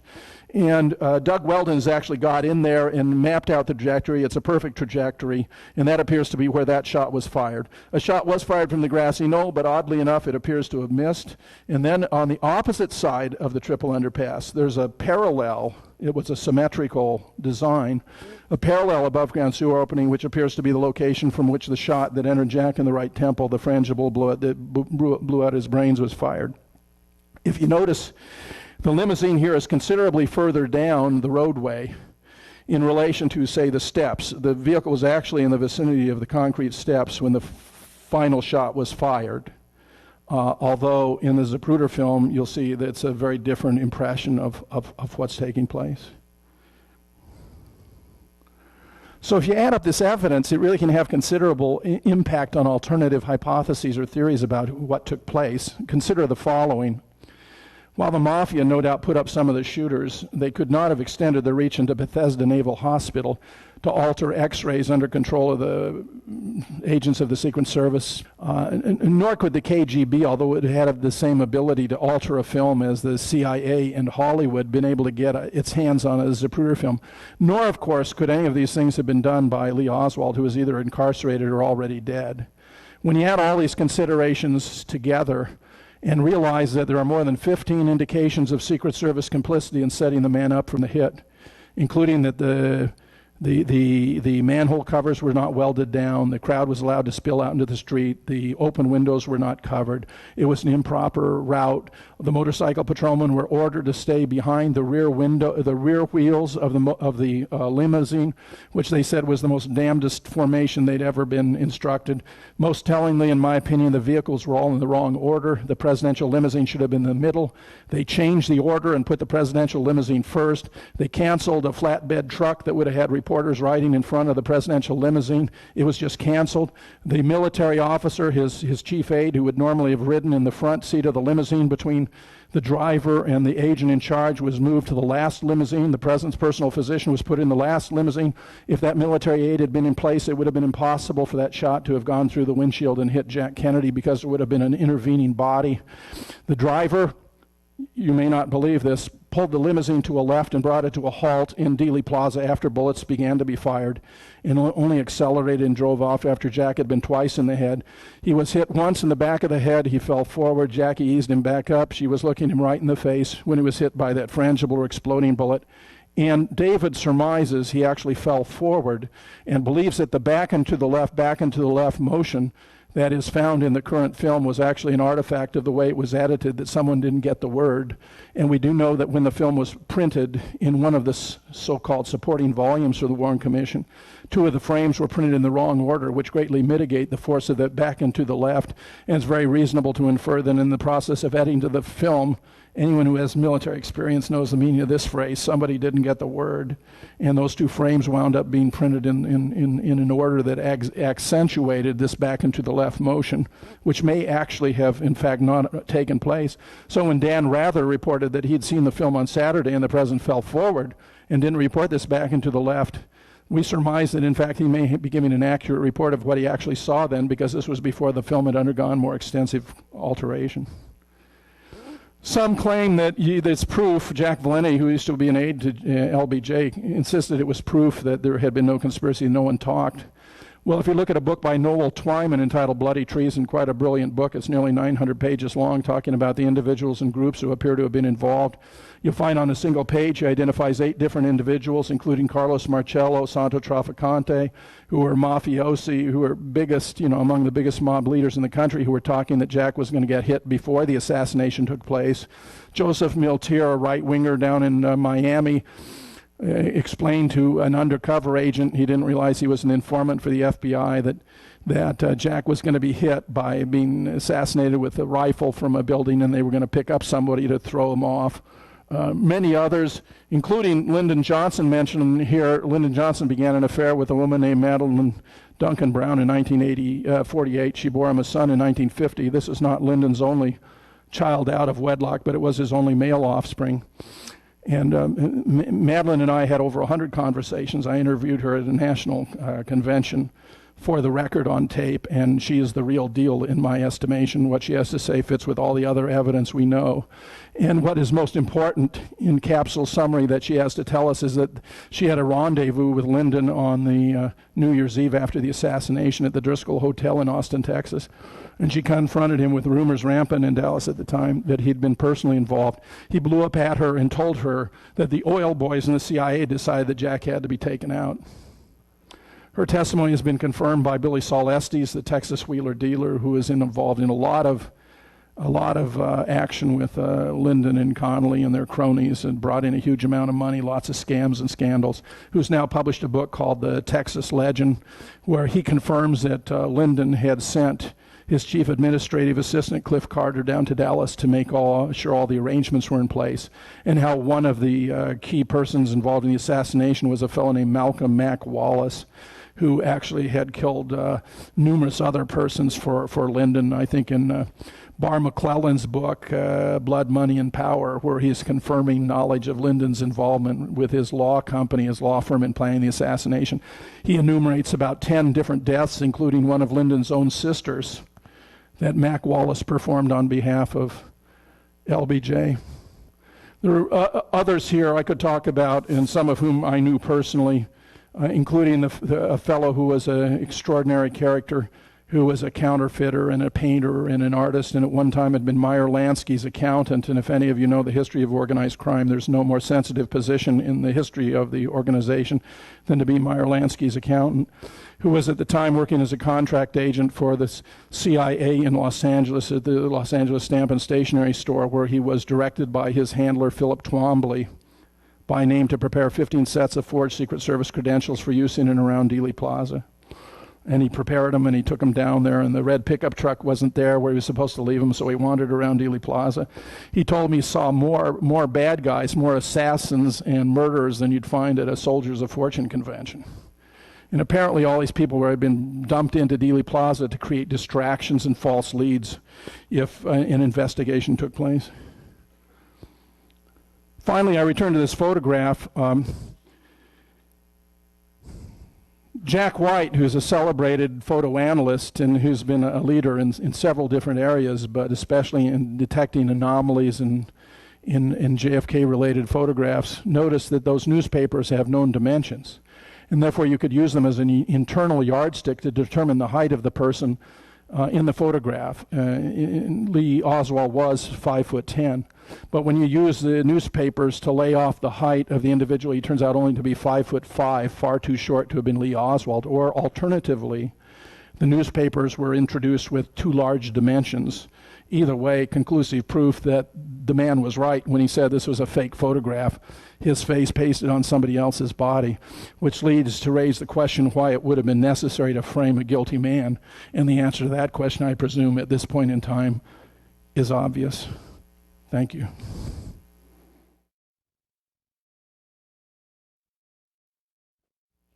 And Doug Weldon has actually got in there and mapped out the trajectory. It's a perfect trajectory, and that appears to be where that shot was fired. A shot was fired from the grassy knoll, but oddly enough, it appears to have missed. And then on the opposite side of the triple underpass, there's a parallel. It was a symmetrical design, a parallel above-ground sewer opening, which appears to be the location from which the shot that entered Jack in the right temple, the frangible bullet that blew out his brains, was fired. If you notice, the limousine here is considerably further down the roadway in relation to, say, the steps. The vehicle was actually in the vicinity of the concrete steps when the final shot was fired. Although in the Zapruder film, you'll see that it's a very different impression of what's taking place. So if you add up this evidence, it really can have considerable impact on alternative hypotheses or theories about what took place. Consider the following. While the Mafia no doubt put up some of the shooters, they could not have extended their reach into Bethesda Naval Hospital to alter X-rays under control of the agents of the Secret Service, nor could the KGB, although it had the same ability to alter a film as the CIA and Hollywood, been able to get its hands on a Zapruder film. Nor, of course, could any of these things have been done by Lee Oswald, who was either incarcerated or already dead. When you add all these considerations together, and realize that there are more than 15 indications of Secret Service complicity in setting the man up from the hit, including that the manhole covers were not welded down, the crowd was allowed to spill out into the street, the open windows were not covered, it was an improper route, the motorcycle patrolmen were ordered to stay behind the rear wheels of the limousine, which they said was the most damnedest formation they'd ever been instructed. Most tellingly, in my opinion, the vehicles were all in the wrong order. The presidential limousine should have been in the middle. They changed the order and put the presidential limousine first. They canceled a flatbed truck that would have had reporters riding in front of the presidential limousine. It was just canceled. The military officer, his chief aide, who would normally have ridden in the front seat of the limousine between the driver and the agent in charge, was moved to the last limousine. The president's personal physician was put in the last limousine. If that military aide had been in place, it would have been impossible for that shot to have gone through the windshield and hit Jack Kennedy, because there would have been an intervening body. The driver, you may not believe this, pulled the limousine to a left and brought it to a halt in Dealey Plaza after bullets began to be fired, and only accelerated and drove off after Jack had been twice in the head. He was hit once in the back of the head. He fell forward. Jackie eased him back up. She was looking him right in the face when he was hit by that frangible or exploding bullet. And David surmises he actually fell forward and believes that the back and to the left motion that is found in the current film was actually an artifact of the way it was edited, that someone didn't get the word. And we do know that when the film was printed in one of the so-called supporting volumes for the Warren Commission, 2 of the frames were printed in the wrong order, which greatly mitigate the force of the back and to the left. And it's very reasonable to infer that in the process of editing to the film, anyone who has military experience knows the meaning of this phrase: somebody didn't get the word. And those 2 frames wound up being printed in an order that accentuated this back and to the left motion, which may actually have, in fact, not taken place. So when Dan Rather reported that he'd seen the film on Saturday and the president fell forward and didn't report this back and to the left, we surmise that, in fact, he may be giving an accurate report of what he actually saw then, because this was before the film had undergone more extensive alteration. Some claim that it's proof. Jack Valenti, who used to be an aide to LBJ, insisted it was proof that there had been no conspiracy, no one talked. Well, if you look at a book by Noel Twyman entitled Bloody Treason, quite a brilliant book, it's nearly 900 pages long, talking about the individuals and groups who appear to have been involved. You'll find on a single page he identifies 8 different individuals, including Carlos Marcello, Santo Trafficante, who were mafiosi, who were biggest, among the biggest mob leaders in the country, who were talking that Jack was going to get hit before the assassination took place. Joseph Miltier, a right-winger down in Miami, explained to an undercover agent, he didn't realize he was an informant for the FBI, that Jack was going to be hit by being assassinated with a rifle from a building, and they were going to pick up somebody to throw him off. Many others, including Lyndon Johnson mentioned here. Lyndon Johnson began an affair with a woman named Madeline Duncan Brown in 1948. She bore him a son in 1950. This is not Lyndon's only child out of wedlock, but it was his only male offspring. And Madeline and I had over 100 conversations. I interviewed her at a national convention for the record on tape, and she is the real deal in my estimation. What she has to say fits with all the other evidence we know. And what is most important in capsule summary that she has to tell us is that she had a rendezvous with Lyndon on the New Year's Eve after the assassination at the Driscoll Hotel in Austin, Texas. And she confronted him with rumors rampant in Dallas at the time that he'd been personally involved. He blew up at her and told her that the oil boys and the CIA decided that Jack had to be taken out. Her testimony has been confirmed by Billy Saul Estes, the Texas wheeler dealer, who is involved in a lot of action with Lyndon and Connolly and their cronies, and brought in a huge amount of money, lots of scams and scandals, who's now published a book called The Texas Legend, where he confirms that Lyndon had sent his chief administrative assistant, Cliff Carter, down to Dallas to make sure all the arrangements were in place, and how one of the key persons involved in the assassination was a fellow named Malcolm Mack Wallace, who actually had killed numerous other persons for Lyndon. I think in Barr McClellan's book, Blood, Money, and Power, where he's confirming knowledge of Lyndon's involvement with his law company, his law firm, in planning the assassination. He enumerates about 10 different deaths, including one of Lyndon's own sisters, that Mac Wallace performed on behalf of LBJ. There are others here I could talk about, and some of whom I knew personally, including a fellow who was an extraordinary character, who was a counterfeiter and a painter and an artist, and at one time had been Meyer Lansky's accountant. And if any of you know the history of organized crime, there's no more sensitive position in the history of the organization than to be Meyer Lansky's accountant, who was at the time working as a contract agent for the CIA in Los Angeles at the Los Angeles Stamp and Stationery Store, where he was directed by his handler, Philip Twombly, by name, to prepare 15 sets of forged Secret Service credentials for use in and around Dealey Plaza. And he prepared them, and he took them down there, and the red pickup truck wasn't there where he was supposed to leave them, so he wandered around Dealey Plaza. He told me he saw more bad guys, more assassins and murderers than you'd find at a Soldiers of Fortune convention. And apparently all these people had been dumped into Dealey Plaza to create distractions and false leads if an investigation took place. Finally, I return to this photograph. Jack White, who's a celebrated photo analyst and who's been a leader in several different areas, but especially in detecting anomalies in JFK-related photographs, noticed that those newspapers have known dimensions, and therefore you could use them as an internal yardstick to determine the height of the person in the photograph. Lee Oswald was 5'10", but when you use the newspapers to lay off the height of the individual, he turns out only to be 5'5", far too short to have been Lee Oswald. Or alternatively, the newspapers were introduced with too large dimensions. Either way, conclusive proof that the man was right when he said this was a fake photograph, his face pasted on somebody else's body, which leads to raise the question why it would have been necessary to frame a guilty man. And the answer to that question, I presume, at this point in time, is obvious. Thank you.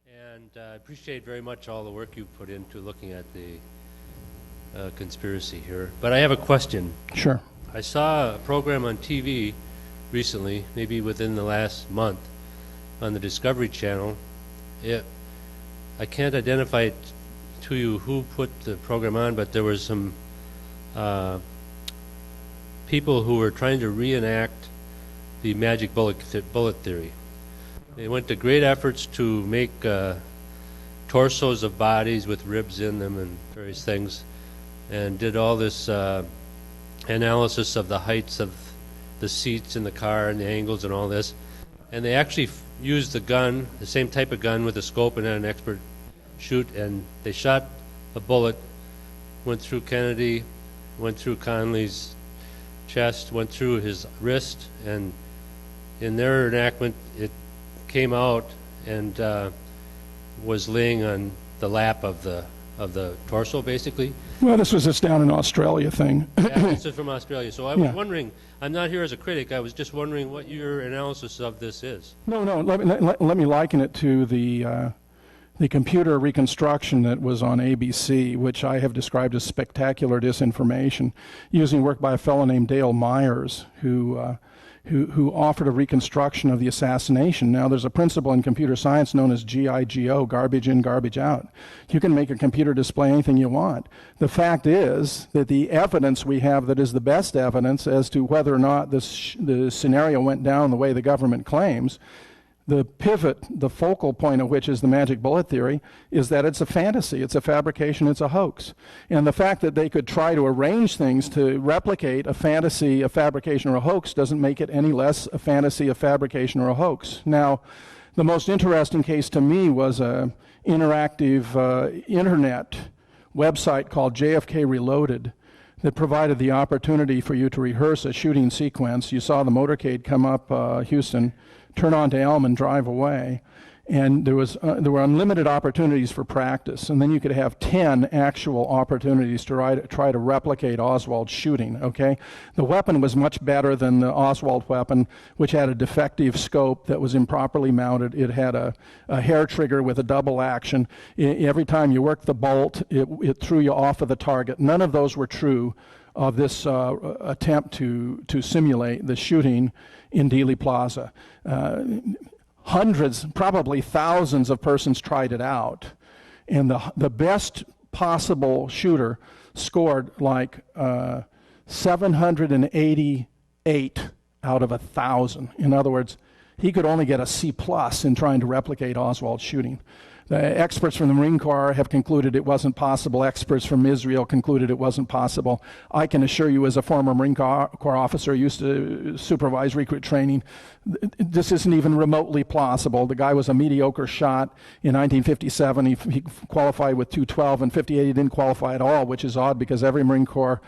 And I appreciate very much all the work you put into looking at the conspiracy here. But I have a question. Sure. I saw a program on TV recently, maybe within the last month, on the Discovery Channel. I can't identify it to you who put the program on, but there was some people who were trying to reenact the magic bullet theory. They went to great efforts to make torsos of bodies with ribs in them and various things, and did all this analysis of the heights of the seats in the car and the angles and all this. And they actually used the gun, the same type of gun with a scope and had an expert shoot, and they shot a bullet, went through Kennedy, went through Connolly's chest, went through his wrist, and in their enactment it came out and was laying on the lap of the torso, basically. Well, this was just down in Australia thing. Yeah, this is from Australia. So I was wondering, I'm not here as a critic, I was just wondering what your analysis of this is. No, let me liken it to the computer reconstruction that was on ABC, which I have described as spectacular disinformation, using work by a fellow named Dale Myers, who who offered a reconstruction of the assassination. Now, there's a principle in computer science known as GIGO, garbage in, garbage out. You can make a computer display anything you want. The fact is that the evidence we have that is the best evidence as to whether or not the scenario went down the way the government claims, the pivot, the focal point of which is the magic bullet theory, is that it's a fantasy, it's a fabrication, it's a hoax. And the fact that they could try to arrange things to replicate a fantasy, a fabrication, or a hoax doesn't make it any less a fantasy, a fabrication, or a hoax. Now, the most interesting case to me was an interactive internet website called JFK Reloaded that provided the opportunity for you to rehearse a shooting sequence. You saw the motorcade come up Houston, turn onto Elm and drive away. And there were unlimited opportunities for practice. And then you could have 10 actual opportunities to try to replicate Oswald's shooting, okay? The weapon was much better than the Oswald weapon, which had a defective scope that was improperly mounted. It had a hair trigger with a double action. Every time you worked the bolt, it threw you off of the target. None of those were true of this attempt to simulate the shooting in Dealey Plaza. Hundreds, probably thousands of persons tried it out, and the best possible shooter scored like 788 out of 1,000. In other words, he could only get a C+ in trying to replicate Oswald's shooting. The experts from the Marine Corps have concluded it wasn't possible. Experts from Israel concluded it wasn't possible. I can assure you, as a former Marine Corps officer, used to supervise recruit training, this isn't even remotely plausible. The guy was a mediocre shot. In 1957, he qualified with 212. In 58, he didn't qualify at all, which is odd because every Marine Corps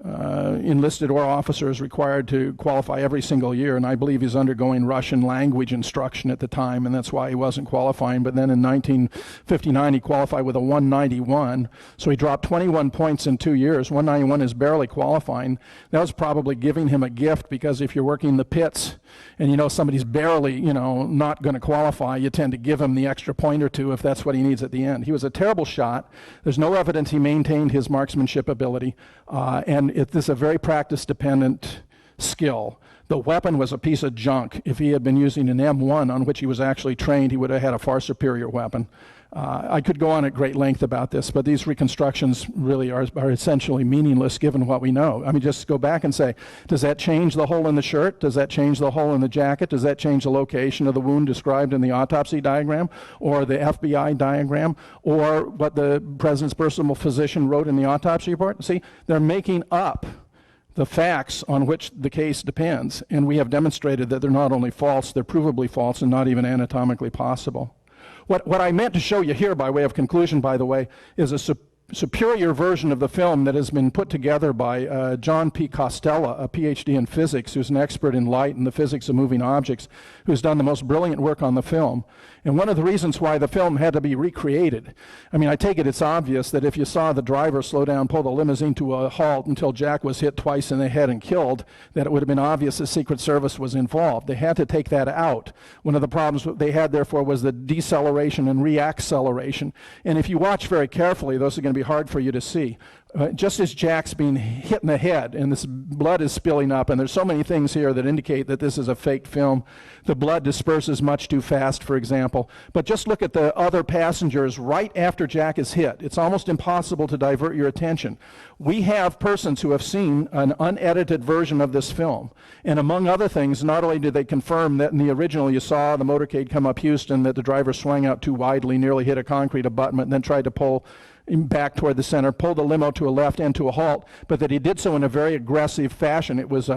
enlisted or officer is required to qualify every single year, and I believe he's undergoing Russian language instruction at the time, and that's why he wasn't qualifying. But then in 1959, he qualified with a 191, so he dropped 21 points in 2 years. 191 is barely qualifying. That was probably giving him a gift, because if you're working the pits and you know somebody's barely, not going to qualify, you tend to give him the extra point or two if that's what he needs at the end. He was a terrible shot. There's no evidence he maintained his marksmanship ability, and this is a very practice-dependent skill. The weapon was a piece of junk. If he had been using an M1 on which he was actually trained, he would have had a far superior weapon. I could go on at great length about this, but these reconstructions really are essentially meaningless given what we know. I mean, just go back and say, does that change the hole in the shirt? Does that change the hole in the jacket? Does that change the location of the wound described in the autopsy diagram or the FBI diagram or what the president's personal physician wrote in the autopsy report? See, they're making up the facts on which the case depends, and we have demonstrated that they're not only false, they're provably false and not even anatomically possible. What I meant to show you here by way of conclusion, by the way, is a superior version of the film that has been put together by John P. Costella, a PhD in physics, who's an expert in light and the physics of moving objects, who's done the most brilliant work on the film. And one of the reasons why the film had to be recreated, I mean, I take it's obvious that if you saw the driver slow down, pull the limousine to a halt until Jack was hit twice in the head and killed, that it would have been obvious the Secret Service was involved. They had to take that out. One of the problems they had, therefore, was the deceleration and reacceleration. And if you watch very carefully, those are going to be hard for you to see. Just as Jack's being hit in the head and this blood is spilling up, and there's so many things here that indicate that this is a fake film. The blood disperses much too fast, for example. But just look at the other passengers right after Jack is hit. It's almost impossible to divert your attention. We have persons who have seen an unedited version of this film. And among other things, not only did they confirm that in the original you saw the motorcade come up Houston, that the driver swung out too widely, nearly hit a concrete abutment, and then tried to pull back toward the center, pulled the limo to a left and to a halt, but that he did so in a very aggressive fashion. It was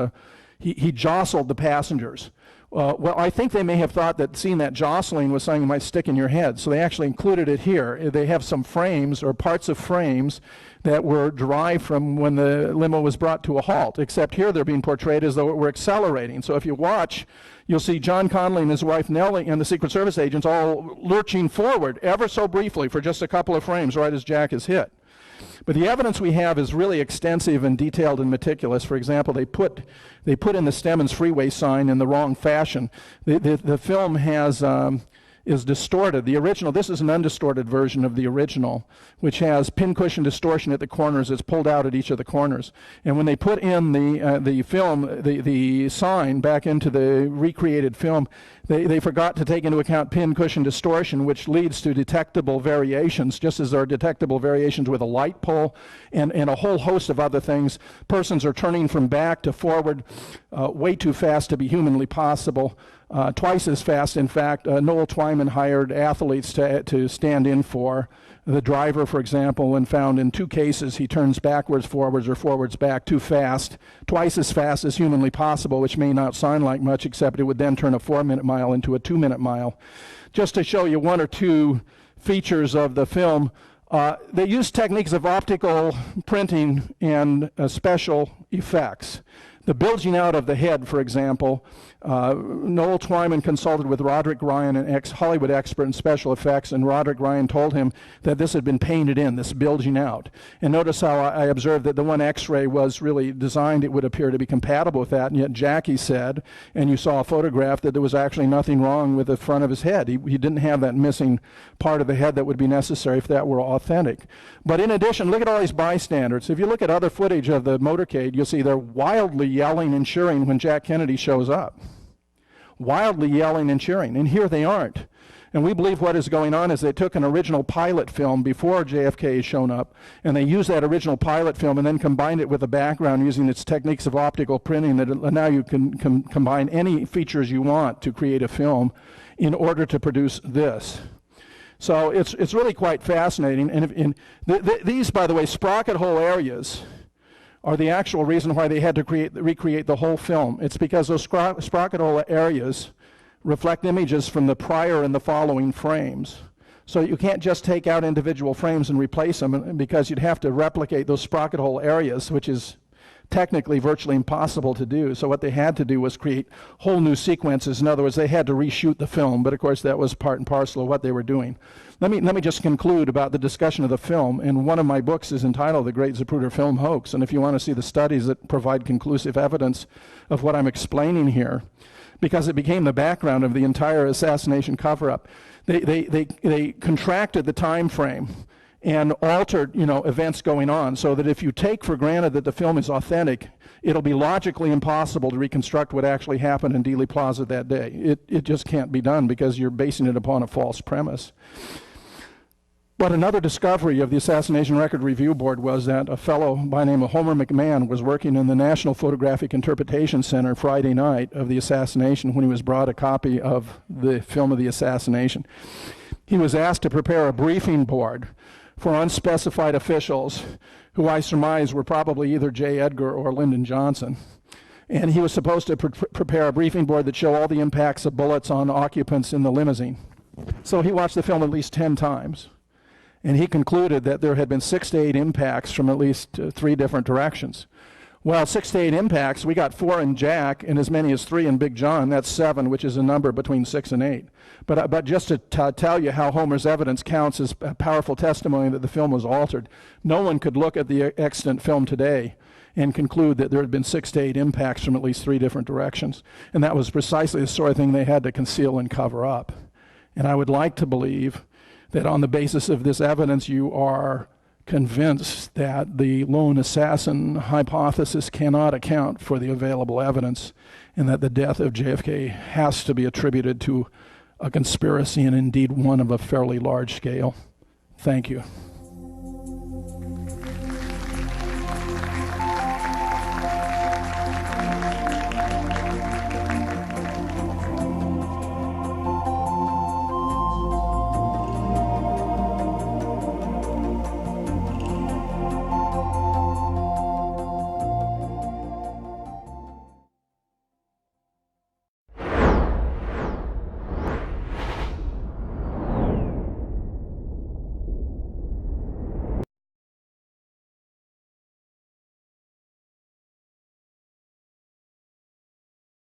he jostled the passengers. Well, I think they may have thought that seeing that jostling was something that might stick in your head, so they actually included it here. They have some frames or parts of frames that were derived from when the limo was brought to a halt, except here they're being portrayed as though it were accelerating. So if you watch, you'll see John Connolly and his wife Nellie and the Secret Service agents all lurching forward ever so briefly for just a couple of frames right as Jack is hit. But the evidence we have is really extensive and detailed and meticulous. For example, they put in the Stemmons freeway sign in the wrong fashion. The film has is distorted. The original, this is an undistorted version of the original, which has pincushion distortion at the corners. It's pulled out at each of the corners. And when they put in the film, the sign back into the recreated film, they forgot to take into account pincushion distortion, which leads to detectable variations, just as there are detectable variations with a light pole and a whole host of other things. Persons are turning from back to forward way too fast to be humanly possible. Twice as fast, in fact. Noel Twyman hired athletes to stand in for the driver, for example, and found in 2 cases he turns backwards, forwards, or forwards back too fast, twice as fast as humanly possible, which may not sound like much, except it would then turn a 4-minute mile into a 2-minute mile. Just to show you 1 or 2 features of the film, they use techniques of optical printing and special effects. The bilging out of the head, for example, Noel Twyman consulted with Roderick Ryan, an ex-Hollywood expert in special effects, and Roderick Ryan told him that this had been painted in, this bilging out. And notice how I observed that the one X-ray was really designed, it would appear to be compatible with that, and yet Jackie said, and you saw a photograph, that there was actually nothing wrong with the front of his head. He didn't have that missing part of the head that would be necessary if that were authentic. But in addition, look at all these bystanders. If you look at other footage of the motorcade, you'll see they're wildly yelling and cheering when Jack Kennedy shows up. Wildly yelling and cheering, and here they aren't. And we believe what is going on is they took an original pilot film before JFK had shown up, and they used that original pilot film and then combined it with the background using its techniques of optical printing that now you can combine any features you want to create a film in order to produce this. So it's really quite fascinating. And these, by the way, sprocket hole areas are the actual reason why they had to recreate the whole film. It's because those sprocket hole areas reflect images from the prior and the following frames. So you can't just take out individual frames and replace them, because you'd have to replicate those sprocket hole areas, which is technically virtually impossible to do. So what they had to do was create whole new sequences. In other words, they had to reshoot the film, but of course that was part and parcel of what they were doing. Let me just conclude about the discussion of the film. And one of my books is entitled The Great Zapruder Film Hoax. And if you want to see the studies that provide conclusive evidence of what I'm explaining here, because it became the background of the entire assassination cover-up, they contracted the time frame and altered, events going on, so that if you take for granted that the film is authentic, it'll be logically impossible to reconstruct what actually happened in Dealey Plaza that day. It just can't be done, because you're basing it upon a false premise. But another discovery of the Assassination Record Review Board was that a fellow by the name of Homer McMahon was working in the National Photographic Interpretation Center Friday night of the assassination when he was brought a copy of the film of the assassination. He was asked to prepare a briefing board for unspecified officials who I surmise were probably either J. Edgar or Lyndon Johnson. And he was supposed to prepare a briefing board that showed all the impacts of bullets on occupants in the limousine. So he watched the film at least 10 times. And he concluded that there had been 6 to 8 impacts from at least 3 different directions. Well, 6 to 8 impacts, we got 4 in Jack and as many as 3 in Big John. That's 7, which is a number between 6 and 8. But just to tell you how Homer's evidence counts as a powerful testimony that the film was altered, no one could look at the extant film today and conclude that there had been 6 to 8 impacts from at least 3 different directions. And that was precisely the sort of thing they had to conceal and cover up. And I would like to believe that on the basis of this evidence, you are convinced that the lone assassin hypothesis cannot account for the available evidence, and that the death of JFK has to be attributed to a conspiracy, and indeed one of a fairly large scale. Thank you.